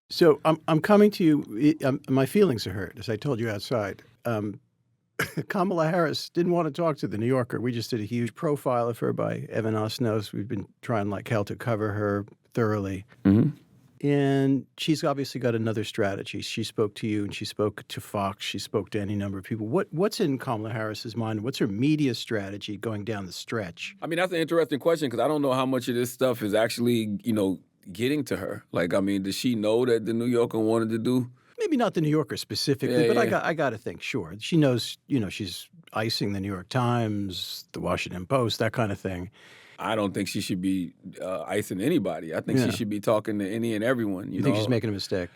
So I'm coming to you. My feelings are hurt, as I told you outside. Kamala Harris didn't want to talk to the New Yorker. We just did a huge profile of her by Evan Osnos. We've been trying like hell to cover her thoroughly. Mm-hmm. And she's obviously got another strategy. She spoke to you and she spoke to Fox. She spoke to any number of people. What's in Kamala Harris's mind? What's her media strategy going down the stretch? I mean, that's an interesting question because I don't know how much of this stuff is actually, getting to her. Like, I mean, does she know that the New Yorker wanted to do? Maybe not the New Yorker specifically, Yeah, but yeah. I got to think, sure. She knows, she's icing the New York Times, the Washington Post, that kind of thing. I don't think she should be icing anybody. I think Yeah. she should be talking to any and everyone. You think she's making a mistake?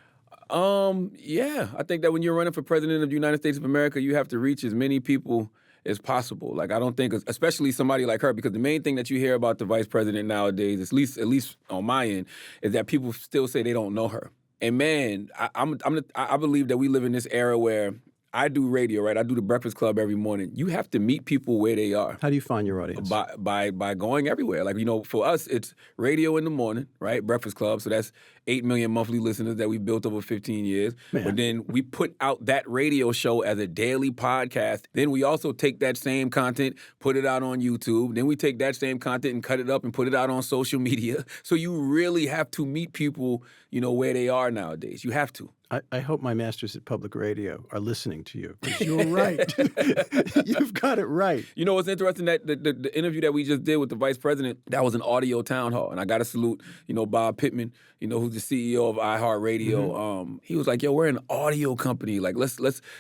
Yeah. I think that when you're running for president of the United States of America, you have to reach as many people as possible. Like, I don't think, especially somebody like her, because the main thing that you hear about the vice president nowadays, at least on my end, is that people still say they don't know her. And man, I believe that we live in this era where I do radio, right? I do the Breakfast Club every morning. You have to meet people where they are. How do you find your audience? By going everywhere. Like, for us, it's radio in the morning, right? Breakfast Club. So that's 8 million monthly listeners that we built over 15 years. Man. But then we put out that radio show as a daily podcast. Then we also take that same content, put it out on YouTube. Then we take that same content and cut it up and put it out on social media. So you really have to meet people, where they are nowadays. You have to. I hope my masters at public radio are listening to you, because you're right. You've got it right. You know what's interesting? That the interview that we just did with the vice president, that was an audio town hall. And I got to salute, Bob Pittman, who's the CEO of iHeartRadio. Mm-hmm. He was like, yo, we're an audio company. Like, let's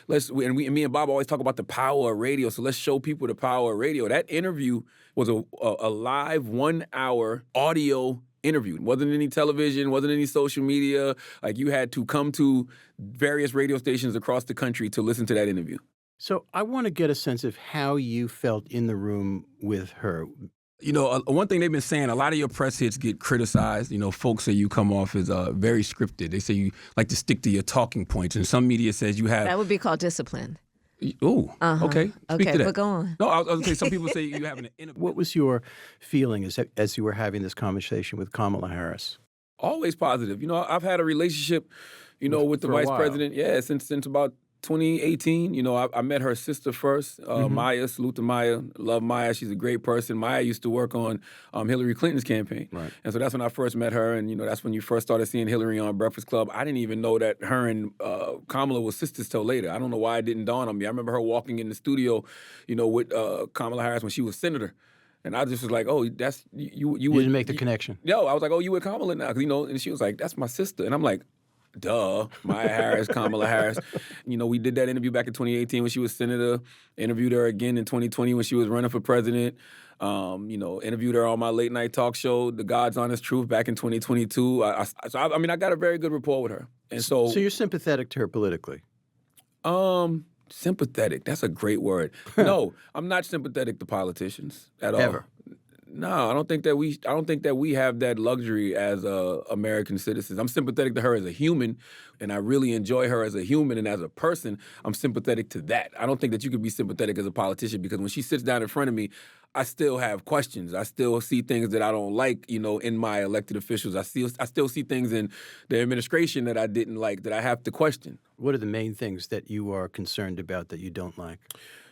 and me and Bob always talk about the power of radio. So let's show people the power of radio. That interview was a live 1 hour audio interview. Wasn't any television, wasn't any social media. Like, you had to come to various radio stations across the country to listen to that interview. So I want to get a sense of how you felt in the room with her. One thing they've been saying, a lot of your press hits get criticized. Folks say you come off as very scripted. They say you like to stick to your talking points. And some media says you have... That would be called discipline. Oh, okay. Speak to that. But go on. No, I was going to say, some people say you have an interview. What was your feeling as you were having this conversation with Kamala Harris? Always positive. I've had a relationship, with the vice president, since about 2018. I met her sister first, Maya. Salute to Maya. Love Maya. She's a great person. Maya used to work on Hillary Clinton's campaign. Right. And so that's when I first met her. And, that's when you first started seeing Hillary on Breakfast Club. I didn't even know that her and Kamala were sisters till later. I don't know why it didn't dawn on me. I remember her walking in the studio, with Kamala Harris when she was senator. And I just was like, oh, that's you. You didn't make the connection. No, I was like, oh, you with Kamala now? Because, and she was like, that's my sister. And I'm like, duh, Maya Harris, Kamala Harris. We did that interview back in 2018 when she was senator, interviewed her again in 2020 when she was running for president, interviewed her on my late night talk show, The God's Honest Truth, back in 2022. I got a very good rapport with her. And so you're sympathetic to her politically? Sympathetic, that's a great word. No, I'm not sympathetic to politicians at all. Ever? No, I don't think that we have that luxury as American citizens. I'm sympathetic to her as a human, and I really enjoy her as a human and as a person. I'm sympathetic to that. I don't think that you could be sympathetic as a politician, because when she sits down in front of me, I still have questions. I still see things that I don't like, in my elected officials. I still see things in the administration that I didn't like, that I have to question. What are the main things that you are concerned about that you don't like?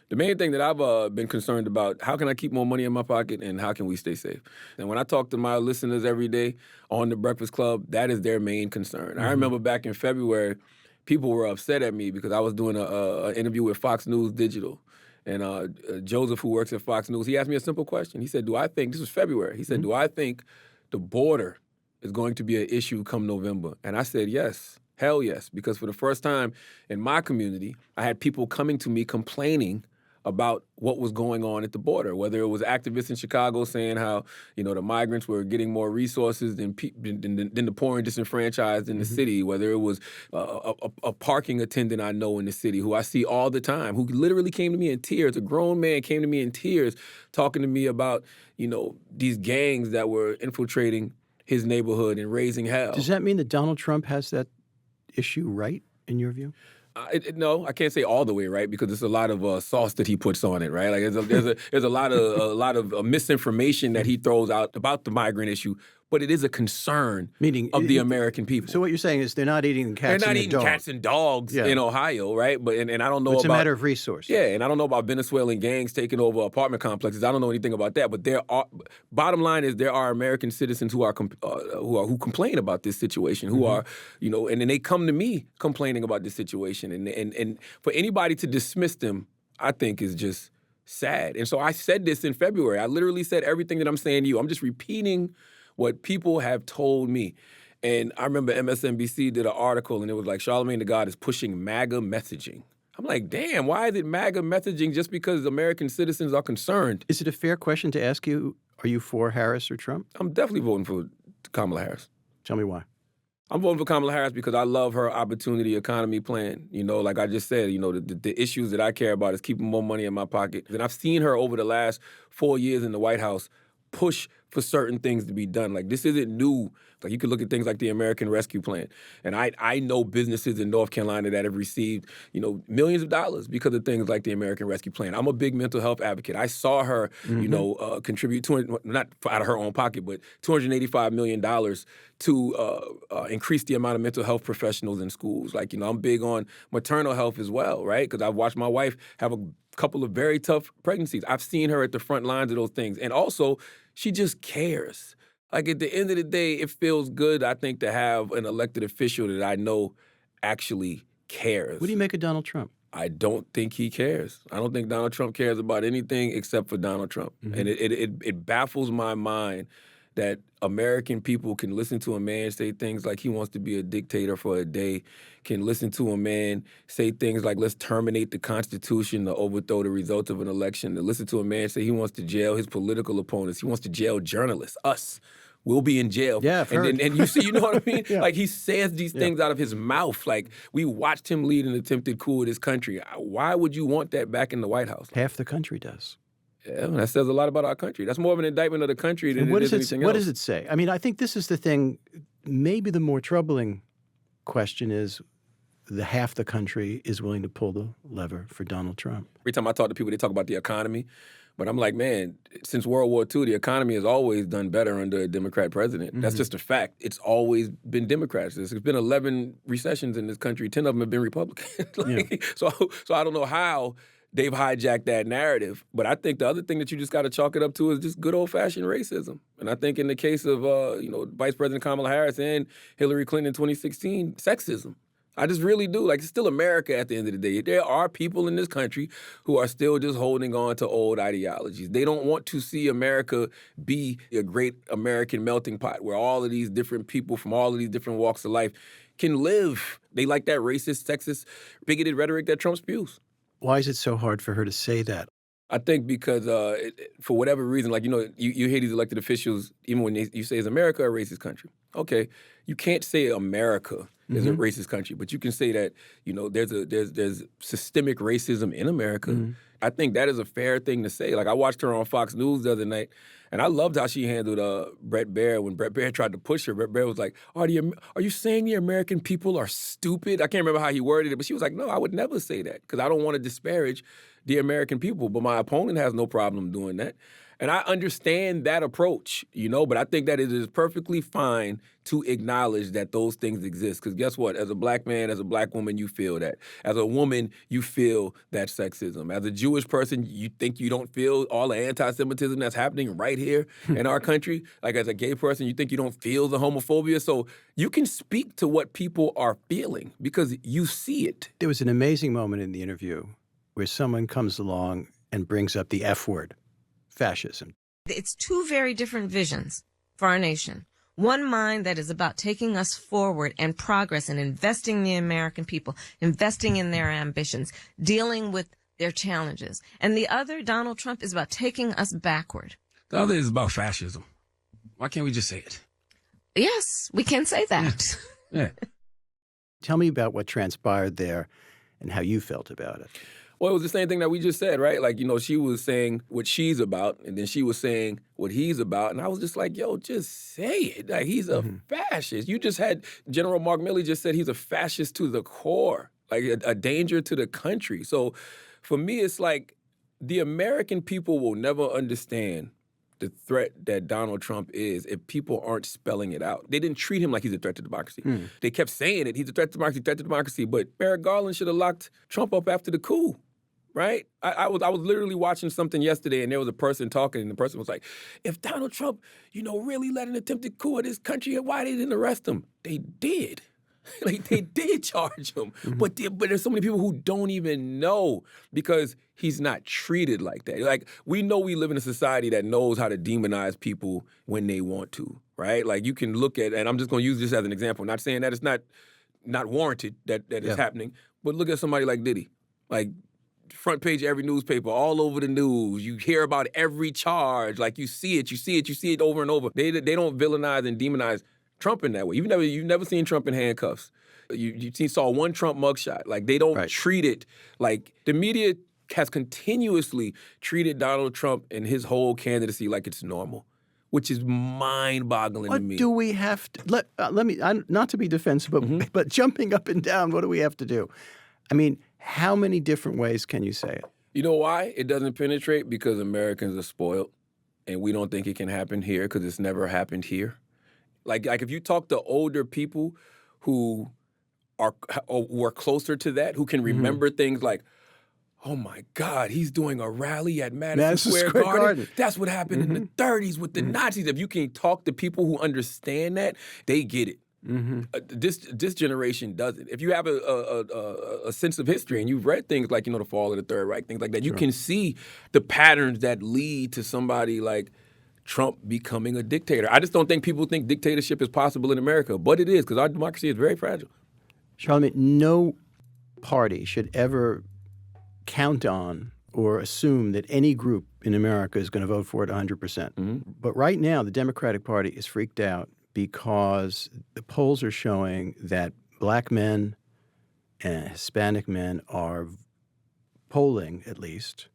The main thing that I've been concerned about, how can I keep more money in my pocket, and how can we stay safe? And when I talk to my listeners every day on the Breakfast Club, that is their main concern. Mm-hmm. I remember back in February, people were upset at me because I was doing an interview with Fox News Digital. And Joseph, who works at Fox News, he asked me a simple question. He said, this was February. He said, do I think the border is going to be an issue come November? And I said, yes. Hell yes. Because for the first time in my community, I had people coming to me complaining about what was going on at the border, whether it was activists in Chicago saying how, the migrants were getting more resources than the poor and disenfranchised in the city, whether it was a parking attendant I know in the city who I see all the time, who literally came to me in tears. A grown man came to me in tears talking to me about, these gangs that were infiltrating his neighborhood and raising hell. Does that mean that Donald Trump has that issue right, in your view? No, I can't say all the way right, because there's a lot of sauce that he puts on it, right? Like there's a lot of misinformation that he throws out about the migrant issue. but it is a concern Meaning, of the American people. So what you're saying is they're not eating They're cats not and eating dogs. cats and dogs Yeah. in Ohio, right? But and I don't know It's about a matter of resources. yeah, and I don't know about Venezuelan gangs taking over apartment complexes. I don't know anything about that. But bottom line is there are American citizens who complain about this situation, who are, you know, and then they come to me complaining about this situation, and for anybody to dismiss them, I think is just sad. And so I said this in February. I literally said everything that I'm saying to you. I'm just repeating what people have told me. And I remember MSNBC did an article, and it was like, Charlamagne the God is pushing MAGA messaging. I'm like, damn, why is it MAGA messaging just because American citizens are concerned? Is it a fair question to ask you, are you for Harris or Trump? I'm definitely voting for Kamala Harris. Tell me why. I'm voting for Kamala Harris because I love her opportunity economy plan. You know, like I just said, you know, the issues that I care about is keeping more money in my pocket. And I've seen her over the last 4 years in the White House push for certain things to be done. Like, this isn't new. Like, you could look at things like the American Rescue Plan. And I know businesses in North Carolina that have received, you know, millions of dollars because of things like the American Rescue Plan. I'm a big mental health advocate. I saw her, you know, contribute, not out of her own pocket, but $285 million to increase the amount of mental health professionals in schools. Like, you know, I'm big on maternal health as well, right? Because I've watched my wife have a couple of very tough pregnancies. I've seen her at the front lines of those things. And also, she just cares. Like, at the end of the day, it feels good, I think, to have an elected official that I know actually cares. What do you make of Donald Trump? I don't think he cares. I don't think Donald Trump cares about anything except for Donald Trump. And it baffles my mind that American people can listen to a man say things like he wants to be a dictator for a day, can listen to a man say things like, let's terminate the Constitution to overthrow the results of an election, to listen to a man say he wants to jail his political opponents, he wants to jail journalists, us. We'll be in jail. Yeah, I've heard. And you see, you know what I mean? Yeah. Like, he says these things out of his mouth. Like, we watched him lead an attempted coup of this country. Why would you want that back in the White House? Half the country does. Yeah, that says a lot about our country. That's more of an indictment of the country than And it is anything else. what does it say? I mean, I think this is the thing. Maybe the more troubling question is the half the country is willing to pull the lever for Donald Trump. Every time I talk to people, they talk about the economy. But I'm like, man, since World War II, the economy has always done better under a Democrat president. That's just a fact. It's always been Democrats. There's been 11 recessions in this country. 10 of them have been Republican. So I don't know how they've hijacked that narrative. But I think the other thing that you just got to chalk it up to is just good old-fashioned racism. And I think in the case of, you know, Vice President Kamala Harris and Hillary Clinton in 2016, sexism. I just really do. Like, it's still America at the end of the day. There are people in this country who are still just holding on to old ideologies. They don't want to see America be a great American melting pot where all of these different people from all of these different walks of life can live. They like that racist, sexist, bigoted rhetoric that Trump spews. Why is it so hard for her to say that? I think because for whatever reason, like, you know, you hear these elected officials, even when you say, is America a racist country? Okay, you can't say America is a racist country, but you can say that, you know, there's systemic racism in America. I think that is a fair thing to say. Like, I watched her on Fox News the other night, and I loved how she handled Brett Baer. When Brett Baer tried to push her, Brett Baer was like, are you saying the American people are stupid? I can't remember how he worded it, but she was like, no, I would never say that because I don't want to disparage the American people. But my opponent has no problem doing that. And I understand that approach, you know, but I think that it is perfectly fine to acknowledge that those things exist. Because guess what? As a black man, as a black woman, you feel that. As a woman, you feel that sexism. As a Jewish person, you think you don't feel all the anti-Semitism that's happening right here in our country. Like, as a gay person, you think you don't feel the homophobia. So you can speak to what people are feeling because you see it. There was an amazing moment in the interview where someone comes along and brings up the F word. Fascism. It's two very different visions for our nation. One mind that is about taking us forward and progress and investing in the American people, investing in their ambitions, dealing with their challenges. And the other, Donald Trump, is about taking us backward. The other is about fascism. Why can't we just say it? Yes, we can say that. Yeah. Tell me about what transpired there and how you felt about it. Well, it was the same thing that we just said, right? Like, you know, she was saying what she's about, and then she was saying what he's about. And I was just like, yo, just say it. Like, he's a fascist. You just had General Mark Milley just said he's a fascist to the core, like a danger to the country. So for me, it's like the American people will never understand the threat that Donald Trump is if people aren't spelling it out. They didn't treat him like he's a threat to democracy. They kept saying it, he's a threat to democracy, threat to democracy, but Merrick Garland should have locked Trump up after the coup, right? I was literally watching something yesterday, and there was a person talking, and the person was like, if Donald Trump, really led an attempted coup in this country, why they didn't arrest him? They did. Like, they did charge him. But there's so many people who don't even know because he's not treated like that. Like, we know we live in a society that knows how to demonize people when they want to, right? Like, you can look at, and I'm just going to use this as an example, not saying that it's not warranted that it's happening, but look at somebody like Diddy. Like, front page of every newspaper, all over the news. You hear about every charge. Like, you see it over and over. They don't villainize and demonize Trump in that way. You've never seen Trump in handcuffs. You saw one Trump mugshot. Like, they don't treat it like the media has continuously treated Donald Trump and his whole candidacy like it's normal, which is mind-boggling to me. What do we have to let me not to be defensive, but jumping up and down? What do we have to do? I mean, how many different ways can you say it? You know why it doesn't penetrate? Because Americans are spoiled, and we don't think it can happen here because it's never happened here. Like if you talk to older people who were closer to that, who can remember things like, oh my God, he's doing a rally at Madison Square Garden. That's what happened in the 30s with the Nazis. If you can talk to people who understand that, they get it. This generation doesn't. If you have a sense of history and you've read things like, the fall of the Third Reich, things like that, you can see the patterns that lead to somebody like Trump becoming a dictator. I just don't think people think dictatorship is possible in America, but it is because our democracy is very fragile. Charlamagne, no party should ever count on or assume that any group in America is going to vote for it 100%. But right now, the Democratic Party is freaked out because the polls are showing that black men and Hispanic men are polling, at least,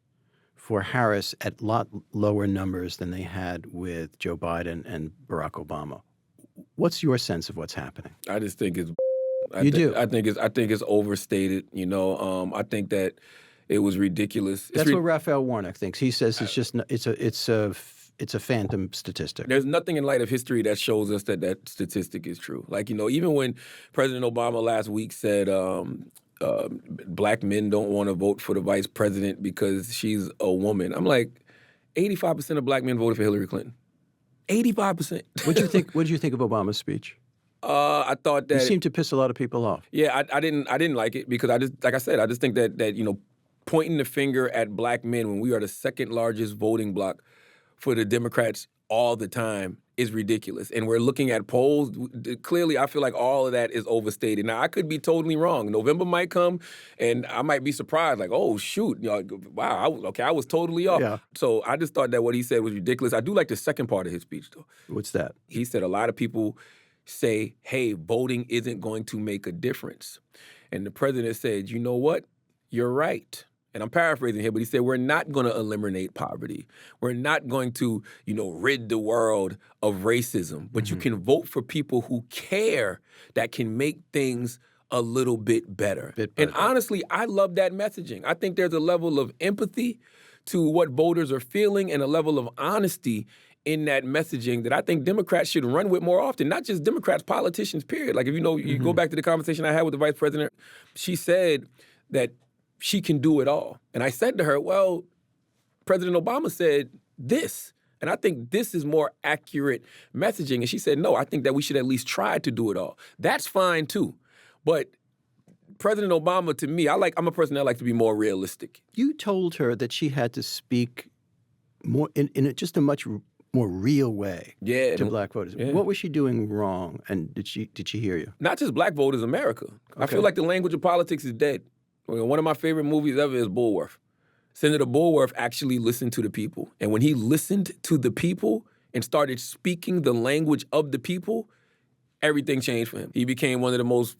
for Harris at a lot lower numbers than they had with Joe Biden and Barack Obama. What's your sense of what's happening? I just think it's. You do? I think it's overstated. I think that it was ridiculous. That's what Raphael Warnock thinks. He says it's a phantom statistic. There's nothing in light of history that shows us that statistic is true. Like, even when President Obama last week said black men don't want to vote for the vice president because she's a woman, I'm like, 85% of black men voted for Hillary Clinton. 85%. What did you think of Obama's speech? I thought that it seemed to piss a lot of people off. Yeah, I didn't like it because I just think that pointing the finger at black men when we are the second largest voting bloc for the Democrats all the time is ridiculous. And we're looking at polls. Clearly, I feel like all of that is overstated. Now, I could be totally wrong. November might come, and I might be surprised, like, oh, shoot, wow, I was totally off. Yeah. So I just thought that what he said was ridiculous. I do like the second part of his speech, though. What's that? He said a lot of people say, hey, voting isn't going to make a difference. And the president said, you know what? You're right. And I'm paraphrasing here, but he said, we're not going to eliminate poverty. We're not going to, rid the world of racism. But you can vote for people who care, that can make things a little bit better. And honestly, I love that messaging. I think there's a level of empathy to what voters are feeling and a level of honesty in that messaging that I think Democrats should run with more often. Not just Democrats, politicians, period. Like, if you go back to the conversation I had with the vice president, she said that she can do it all. And I said to her, well, President Obama said this, and I think this is more accurate messaging. And she said, no, I think that we should at least try to do it all. That's fine, too. But President Obama, to me, I'm a person that likes to be more realistic. You told her that she had to speak more in just a much more real way to black voters. Yeah. What was she doing wrong, and did she hear you? Not just black voters, America. Okay. I feel like the language of politics is dead. One of my favorite movies ever is Bulworth. Senator Bulworth actually listened to the people. And when he listened to the people and started speaking the language of the people, everything changed for him. He became one of the most,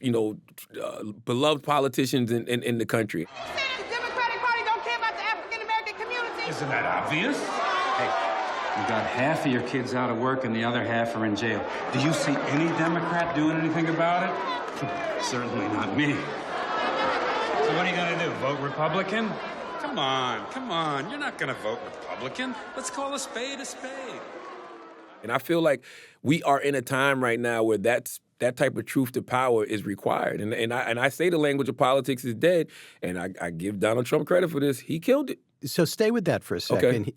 beloved politicians in the country. The Democratic Party don't care about the African-American community. Isn't that obvious? Hey, you got half of your kids out of work and the other half are in jail. Do you see any Democrat doing anything about it? Certainly not me. So what are you going to do, vote Republican? Come on. You're not going to vote Republican. Let's call a spade a spade. And I feel like we are in a time right now where that type of truth to power is required. And I say the language of politics is dead, and I give Donald Trump credit for this. He killed it. So stay with that for a second.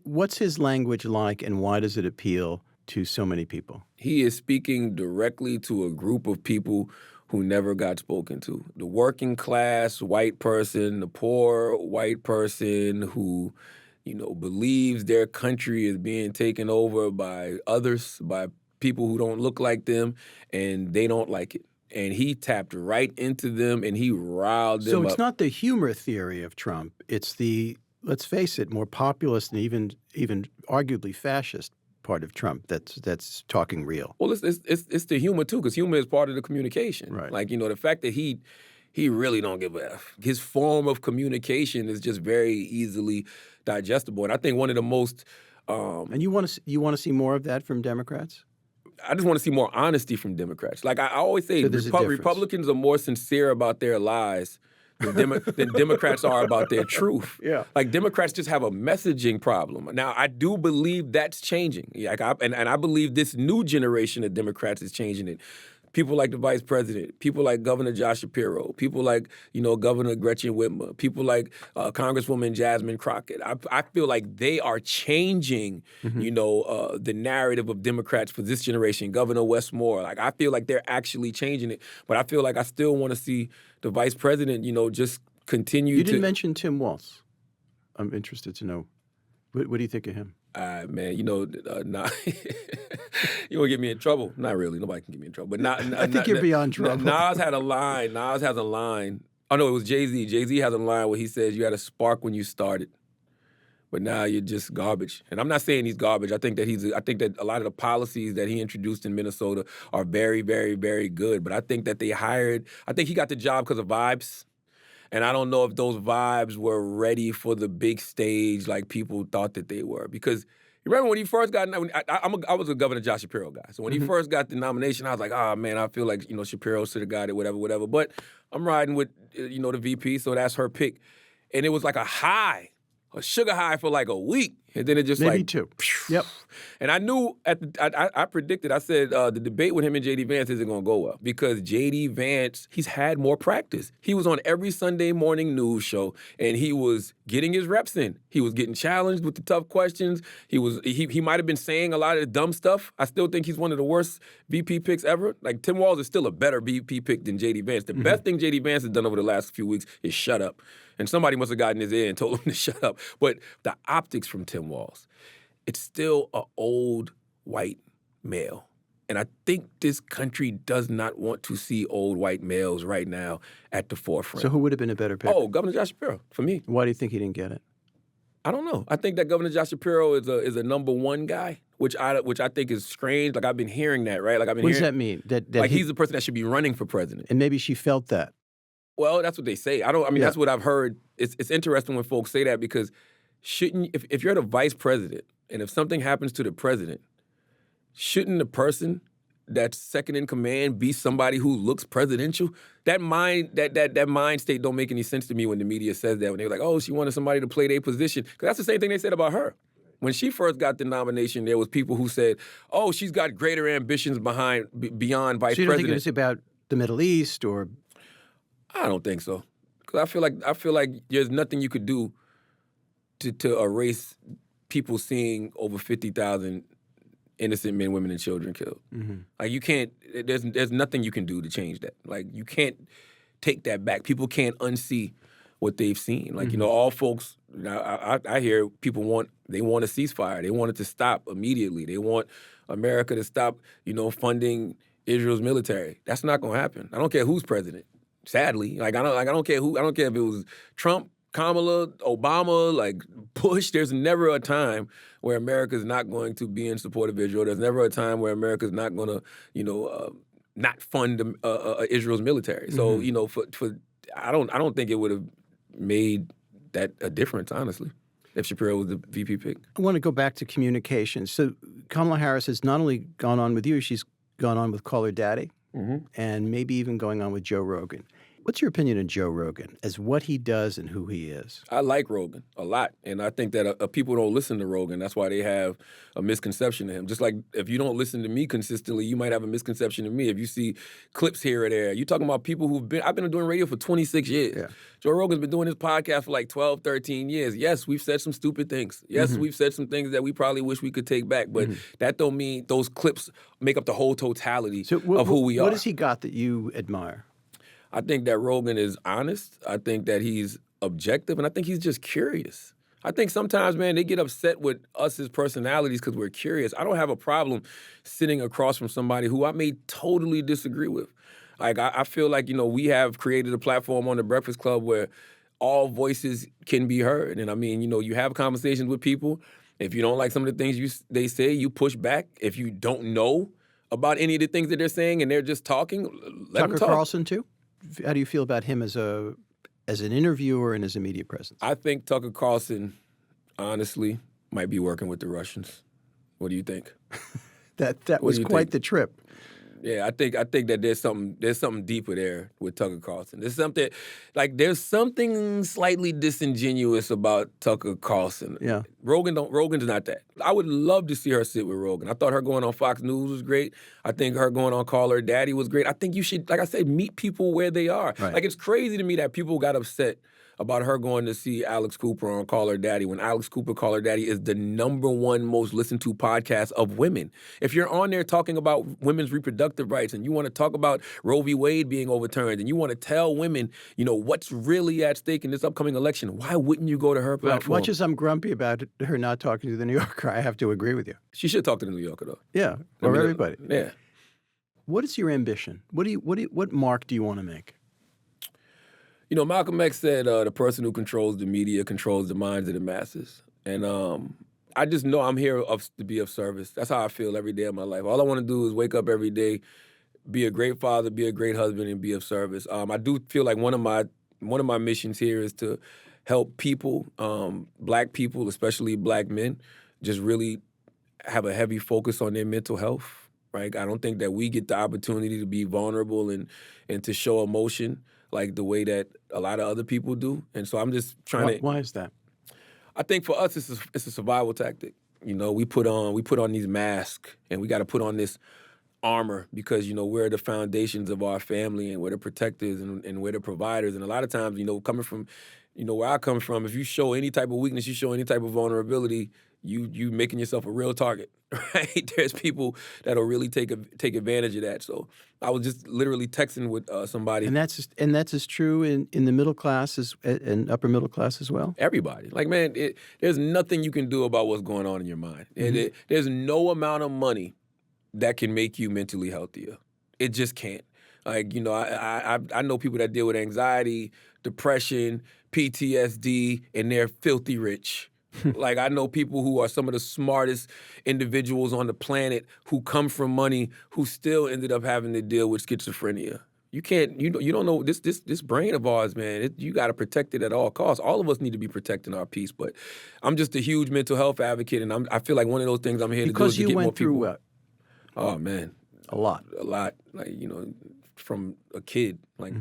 What's his language like, and why does it appeal to so many people? He is speaking directly to a group of people who never got spoken to. The working class white person, the poor white person who, believes their country is being taken over by others, by people who don't look like them, and they don't like it. And he tapped right into them, and he riled them up. So it's not the humor theory of Trump. It's the, let's face it, more populist and even arguably fascist part of Trump that's talking real. Well, it's the humor, too, because humor is part of the communication. Right. Like, the fact that he really don't give a F. His form of communication is just very easily digestible. And I think one of the most... and you want to see more of that from Democrats? I just want to see more honesty from Democrats. Like I always say, Republicans are more sincere about their lies than Democrats are about their truth. Yeah. Like Democrats just have a messaging problem. Now, I do believe that's changing. Like I believe this new generation of Democrats is changing it. People like the vice president, people like Governor Josh Shapiro, people like, Governor Gretchen Whitmer, people like Congresswoman Jasmine Crockett. I feel like they are changing, the narrative of Democrats for this generation. Governor Westmore, like I feel like they're actually changing it. But I feel like I still want to see the vice president, just continue to... You didn't mention Tim Walz. I'm interested to know. What do you think of him? Man, nah. You won't get me in trouble. Not really. Nobody can get me in trouble. But I think you're beyond trouble. Nas has a line. Oh, no, it was Jay-Z. Jay-Z has a line where he says, you had a spark when you started, but now you're just garbage. And I'm not saying he's garbage. I think that a lot of the policies that he introduced in Minnesota are very, very, very good. But I think that I think he got the job because of vibes. And I don't know if those vibes were ready for the big stage like people thought that they were. Because you remember when he first got, I was a Governor Josh Shapiro guy. So when he first got the nomination, I was like, oh, man, I feel like, Shapiro should have got it, whatever. But I'm riding with, the VP, so that's her pick. And it was like a sugar high for like a week. And then it just Maybe two. Yep. And I knew I predicted, I said the debate with him and J.D. Vance isn't going to go well because J.D. Vance, he's had more practice. He was on every Sunday morning news show and he was getting his reps in. He was getting challenged with the tough questions. He might have been saying a lot of the dumb stuff. I still think he's one of the worst VP picks ever. Like Tim Walz is still a better VP pick than J.D. Vance. The best thing J.D. Vance has done over the last few weeks is shut up. And somebody must have gotten his ear and told him to shut up. But the optics from Tim Walz, it's still an old white male. And I think this country does not want to see old white males right now at the forefront. So who would have been a better pick? Oh, Governor Josh Shapiro, for me. Why do you think he didn't get it? I don't know. I think that Governor Josh Shapiro is a number one guy, which I think is strange. Like I've been hearing that, right? Like I've been What does that mean? That he's the person that should be running for president. And maybe she felt that. Well, that's what they say. That's what I've heard. It's interesting when folks say that because if you're the vice president and if something happens to the president, shouldn't the person that's second in command be somebody who looks presidential? That mind state don't make any sense to me when the media says that. When they're like, oh, she wanted somebody to play their position. Because that's the same thing they said about her. When she first got the nomination, there was people who said, oh, she's got greater ambitions beyond vice president. So you don't think it was about the Middle East or... I don't think so, because I feel like there's nothing you could do to erase people seeing over 50,000 innocent men, women, and children killed. Mm-hmm. Like you can't. There's nothing you can do to change that. Like you can't take that back. People can't unsee what they've seen. Like all folks. I hear people want a ceasefire. They want it to stop immediately. They want America to stop. Funding Israel's military. That's not going to happen. I don't care who's president. Sadly, I don't care who. I don't care if it was Trump, Kamala, Obama, like Bush. There's never a time where America's not going to be in support of Israel. There's never a time where America's not going to, not fund Israel's military. So, I don't think it would have made that a difference, honestly, if Shapiro was the VP pick. I want to go back to communications. So Kamala Harris has not only gone on with you, she's gone on with Call Her Daddy. Mm-hmm. And maybe even going on with Joe Rogan. What's your opinion on Joe Rogan as what he does and who he is? I like Rogan a lot, and I think that people don't listen to Rogan. That's why they have a misconception of him. Just like if you don't listen to me consistently, you might have a misconception of me. If you see clips here or there, you're talking about people I've been doing radio for 26 years. Yeah. Joe Rogan's been doing his podcast for like 12, 13 years. Yes, we've said some stupid things. Yes, we've said some things that we probably wish we could take back, but that don't mean those clips make up the whole totality of who we are. What has he got that you admire? I think that Rogan is honest. I think that he's objective, and I think he's just curious. I think sometimes, man, they get upset with us as personalities because we're curious. I don't have a problem sitting across from somebody who I may totally disagree with. Like, I feel like, we have created a platform on the Breakfast Club where all voices can be heard. And I mean, you have conversations with people. If you don't like some of the things they say, you push back. If you don't know about any of the things that they're saying and they're just talking, let them Tucker talk. Carlson, too? How do you feel about him as an interviewer and as a media presence? I think Tucker Carlson, honestly, might be working with the Russians. What do you think? That was quite the trip. Yeah, I think that there's something deeper there with Tucker Carlson. There's something slightly disingenuous about Tucker Carlson. Yeah. Rogan's not that. I would love to see her sit with Rogan. I thought her going on Fox News was great. I think her going on Call Her Daddy was great. I think you should, like I said, meet people where they are. Right. Like, it's crazy to me that people got upset about her going to see Alex Cooper on Call Her Daddy when Alex Cooper Call Her Daddy is the #1 most listened to podcast of women. If you're on there talking about women's reproductive rights and you want to talk about Roe v. Wade being overturned and you want to tell women, what's really at stake in this upcoming election, why wouldn't you go to her platform? Well, much as I'm grumpy about her not talking to the New Yorker, I have to agree with you. She should talk to the New Yorker, though. Yeah, or everybody. Yeah. What is your ambition? What mark do you want to make? Malcolm X said the person who controls the media controls the minds of the masses. And I just know I'm here to be of service. That's how I feel every day of my life. All I want to do is wake up every day, be a great father, be a great husband, and be of service. I do feel like one of my missions here is to help people, black people, especially black men, just really have a heavy focus on their mental health. Right? I don't think that we get the opportunity to be vulnerable and to show emotion like the way that a lot of other people do. And so I'm just trying to... Why is that? I think for us, it's a survival tactic. We put on these masks and we got to put on this armor because, we're the foundations of our family and we're the protectors and we're the providers. And a lot of times, coming from, where I come from, if you show any type of weakness, you show any type of vulnerability, you making yourself a real target, right? There's people that'll really take advantage of that. So I was just literally texting with somebody, and that's as true in the middle class and upper middle class as well. Everybody, like, man, there's nothing you can do about what's going on in your mind. There's no amount of money that can make you mentally healthier. It just can't. Like, I know people that deal with anxiety, depression, PTSD, and they're filthy rich. Like, I know people who are some of the smartest individuals on the planet who come from money who still ended up having to deal with schizophrenia. You can't, you don't know, this brain of ours, man, you got to protect it at all costs. All of us need to be protecting our peace, but I'm just a huge mental health advocate, and I feel like one of those things I'm here to do is to get more people. Because you went through what? Oh, man. A lot. Like, from a kid, like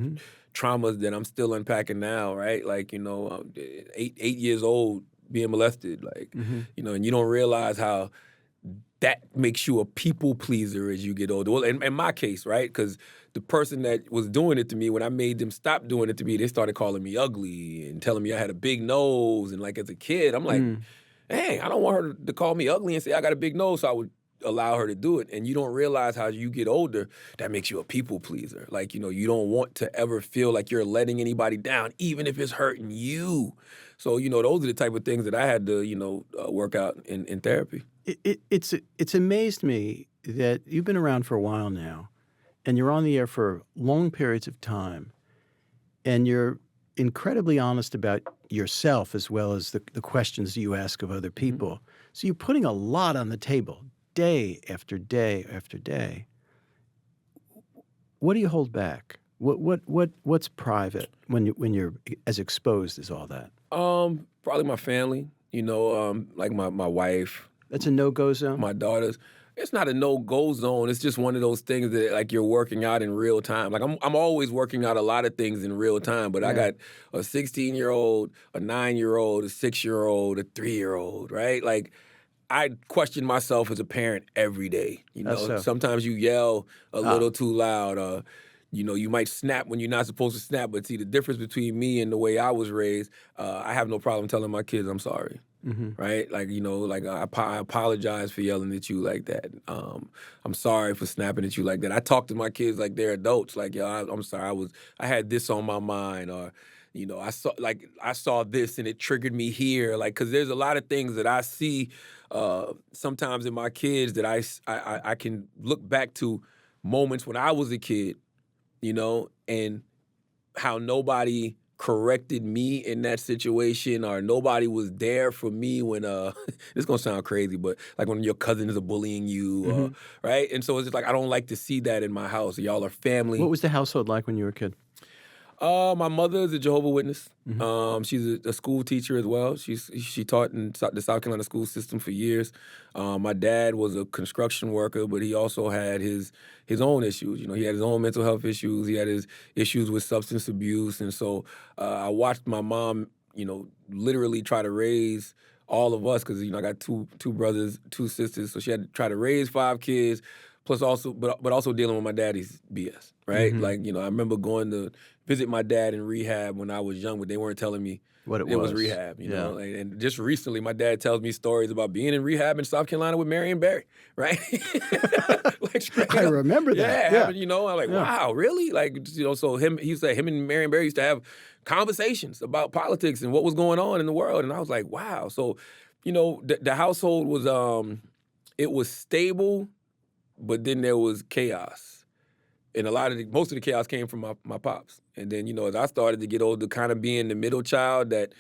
traumas that I'm still unpacking now, right? Like, 8 years old, being molested, like, and you don't realize how that makes you a people pleaser as you get older. Well, in my case, right? Because the person that was doing it to me, when I made them stop doing it to me, they started calling me ugly and telling me I had a big nose. And like, as a kid, I'm like, dang, I don't want her to call me ugly and say I got a big nose, so I would allow her to do it. And you don't realize how you get older, that makes you a people pleaser. Like, you don't want to ever feel like you're letting anybody down, even if it's hurting you. So, those are the type of things that I had to, work out in therapy. It's amazed me that you've been around for a while now, and you're on the air for long periods of time, and you're incredibly honest about yourself as well as the questions that you ask of other people. So you're putting a lot on the table, day after day after day. What do you hold back? What's private when you're as exposed as all that? Probably my family. Like my wife. That's a no-go zone? My daughters. It's not a no-go zone. It's just one of those things that like you're working out in real time. Like I'm always working out a lot of things in real time, but I got a 16-year-old, a 9-year-old, a 6-year-old, a 3-year-old, right? Like I question myself as a parent every day. You know, So? sometimes you yell a little too loud. You know, you might snap when you're not supposed to snap. But see, the difference between me and the way I was raised, I have no problem telling my kids I'm sorry. Right? Like, you know, like I apologize for yelling at you like that. I'm sorry for snapping at you like that. I talk to my kids like they're adults. Like, yo, I'm sorry. I had this on my mind, or, you know, I saw this and it triggered me here. Like, because there's a lot of things that I see sometimes in my kids that I can look back to moments when I was a kid, you know, and how nobody corrected me in that situation, or nobody was there for me when this is gonna sound crazy, but like when your cousins are bullying you, right? And so it's just like I don't like to see that in my house. Y'all are family. What was the household like when you were a kid? My mother is a Jehovah's Witness. She's a school teacher as well. She taught in the South Carolina school system for years. My dad was a construction worker, but he also had his own issues. You know, he had his own mental health issues. He had his issues with substance abuse, and so I watched my mom, you know, literally try to raise all of us because you know I got two brothers, 2 sisters, so she had to try to raise 5 kids. Plus also, but also dealing with my daddy's BS, right? Like, you know, I remember going to visit my dad in rehab when I was young, but they weren't telling me What it was was. rehab, you know? And just recently, my dad tells me stories about being in rehab in South Carolina with Marion Barry, right? Like, I remember that. Yeah. You know, I'm like, wow, really? Like, you know, so he said him and Marion Barry used to have conversations about politics and what was going on in the world. And I was like, wow. So, you know, the household was, it was stable, but then there was chaos. And most of the chaos came from my pops. And then, you know, as I started to get older, kind of being the middle child that,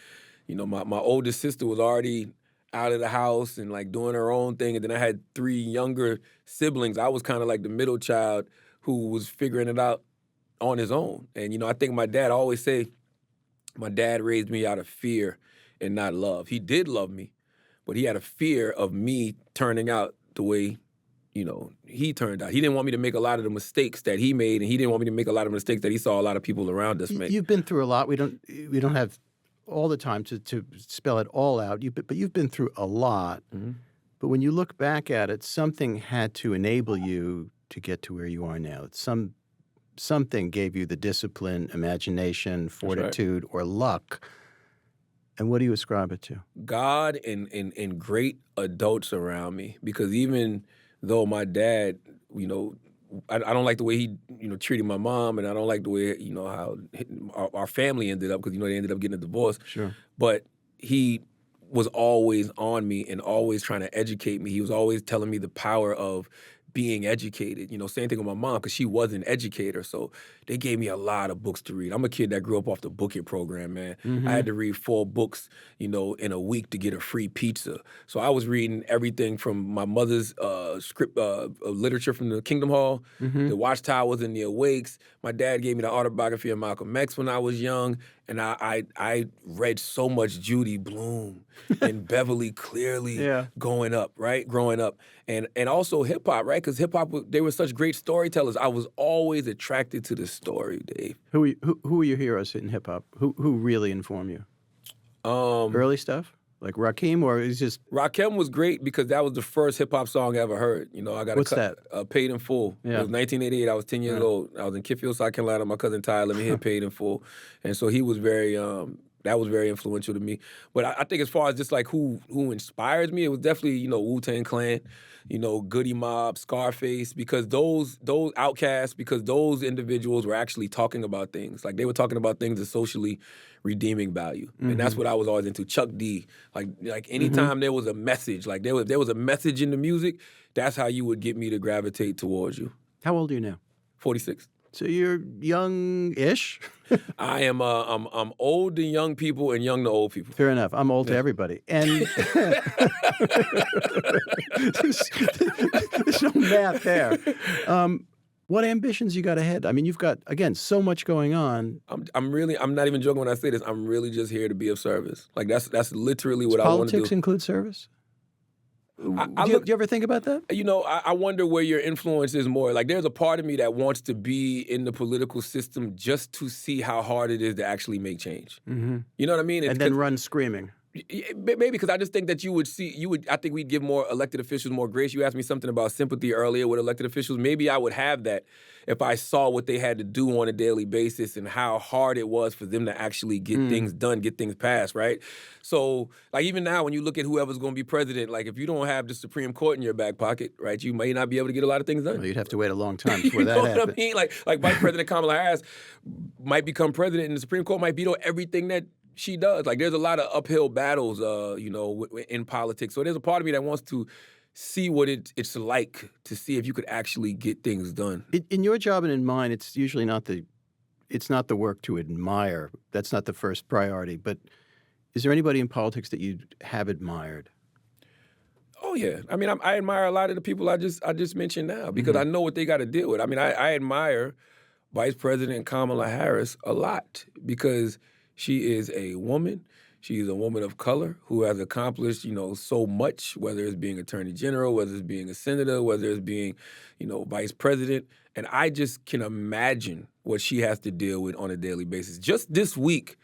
you know, my oldest sister was already out of the house and like doing her own thing. And then I had 3 younger siblings. I was kind of like the middle child who was figuring it out on his own. And, you know, I think my dad always say, my dad raised me out of fear and not love. He did love me, but he had a fear of me turning out the way, you know, he turned out. He didn't want me to make a lot of the mistakes that he made, and he didn't want me to make a lot of mistakes that he saw a lot of people around us make. You've been through a lot. We don't have all the time to spell it all out. But you've been through a lot. But when you look back at it, something had to enable you to get to where you are now. Something gave you the discipline, imagination, fortitude, or luck. And what do you ascribe it to? God and great adults around me, because even though my dad, you know, I don't like the way he, you know, treated my mom, and I don't like the way, you know, how our family ended up, because, you know, they ended up getting a divorce. Sure. But he was always on me and always trying to educate me. He was always telling me the power of being educated. You know, same thing with my mom, because she was an educator. So they gave me a lot of books to read. I'm a kid that grew up off the Book It program, man. I had to read 4 books, you know, in a week to get a free pizza. So I was reading everything from my mother's script, literature from the Kingdom Hall, the Watchtowers and the Awakes. My dad gave me the autobiography of Malcolm X when I was young. And I read so much Judy Blume and Beverly Cleary growing up. And also hip-hop, right? Because hip-hop, they were such great storytellers. I was always attracted to the story, Dave. Who were your heroes in hip-hop? Who really informed you? Early stuff? Like Rakim, or is just... Rakim was great because that was the first hip-hop song I ever heard. You know, I got What's that? Paid in Full. Yeah. It was 1988. I was 10 years old. I was in Kitfield, South Carolina. My cousin Ty let me hear Paid in Full. And so he was very... that was very influential to me. But I think as far as just like who inspires me, it was definitely, you know, Wu-Tang Clan, you know, Goody Mob, Scarface, because those Outkast, because those individuals were actually talking about things. Like they were talking about things of socially redeeming value. And that's what I was always into. Chuck D. Like anytime there was a message, like there was a message in the music, that's how you would get me to gravitate towards you. How old are you now? 46. So you're young-ish? I am. I'm old to young people and young to old people. Fair enough. I'm old to everybody. And there's no math there. What ambitions you got ahead? I mean, you've got, again, so much going on. I'm not even joking when I say this. I'm really just here to be of service. Like that's literally what I want to do. Politics include service? Do you ever think about that? You know, I wonder where your influence is more. Like, there's a part of me that wants to be in the political system just to see how hard it is to actually make change. Mm-hmm. You know what I mean? And then run screaming. Maybe because I just think that I think we'd give more elected officials more grace. You asked me something about sympathy earlier with elected officials. Maybe I would have that if I saw what they had to do on a daily basis and how hard it was for them to actually get things done, get things passed, right? So, like, even now, when you look at whoever's going to be president, like, if you don't have the Supreme Court in your back pocket, right, you may not be able to get a lot of things done. Well, you'd have to wait a long time before you that know happened. what I mean? Like Vice President Kamala Harris might become president, and the Supreme Court might veto everything that she does. Like, there's a lot of uphill battles, you know, in politics. So there's a part of me that wants to see what it's like to see if you could actually get things done. In your job and in mine, it's usually not the work to admire. That's not the first priority. But is there anybody in politics that you have admired? Oh yeah, I mean, I admire a lot of the people I just mentioned now because I know what they got to deal with. I mean, I admire Vice President Kamala Harris a lot because she is a woman. She is a woman of color who has accomplished, you know, so much, whether it's being Attorney General, whether it's being a senator, whether it's being, you know, Vice President. And I just can imagine what she has to deal with on a daily basis. Just this week,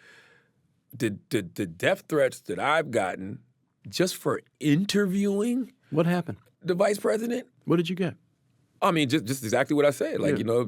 the death threats that I've gotten just for interviewing What happened? the Vice President. What did you get? I mean, just exactly what I said. Like, Yeah. you know,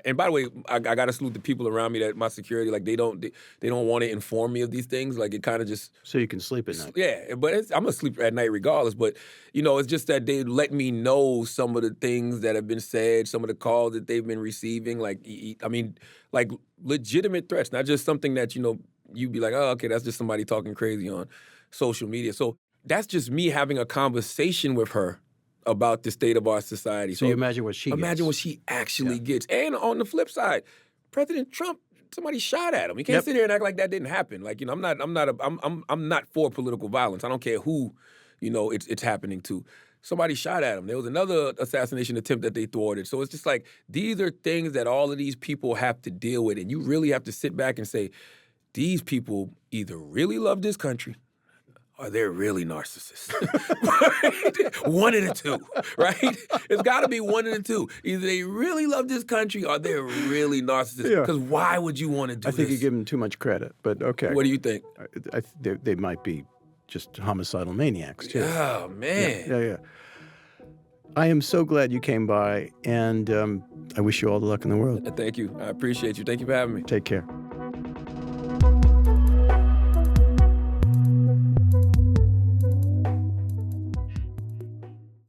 and by the way, I got to salute the people around me, that my security, like they don't want to inform me of these things. Like, it kind of just, So you can sleep at night. yeah, but I'm gonna sleep at night regardless. But, you know, it's just that they let me know some of the things that have been said, some of the calls that they've been receiving. Like, I mean, like legitimate threats, not just something that, you know, you'd be like, oh, okay, that's just somebody talking crazy on social media. So that's just me having a conversation with her about the state of our society. So you imagine what she Imagine gets. what she actually gets. And on the flip side, President Trump, somebody shot at him. You can't sit here and act like that didn't happen. Like, you know, I'm not for political violence. I don't care who, you know, it's happening to. Somebody shot at him. There was another assassination attempt that they thwarted. So it's just like, these are things that all of these people have to deal with. And you really have to sit back and say, these people either really love this country or they're really narcissists. One of the two, right? It's got to be one of the two. Either they really love this country or they're really narcissists. Yeah. Because why would you want to do I think this? you give them too much credit, but okay. What do you think? They might be just homicidal maniacs, too. Oh, man. Yeah. I am so glad you came by, and I wish you all the luck in the world. Thank you. I appreciate you. Thank you for having me. Take care.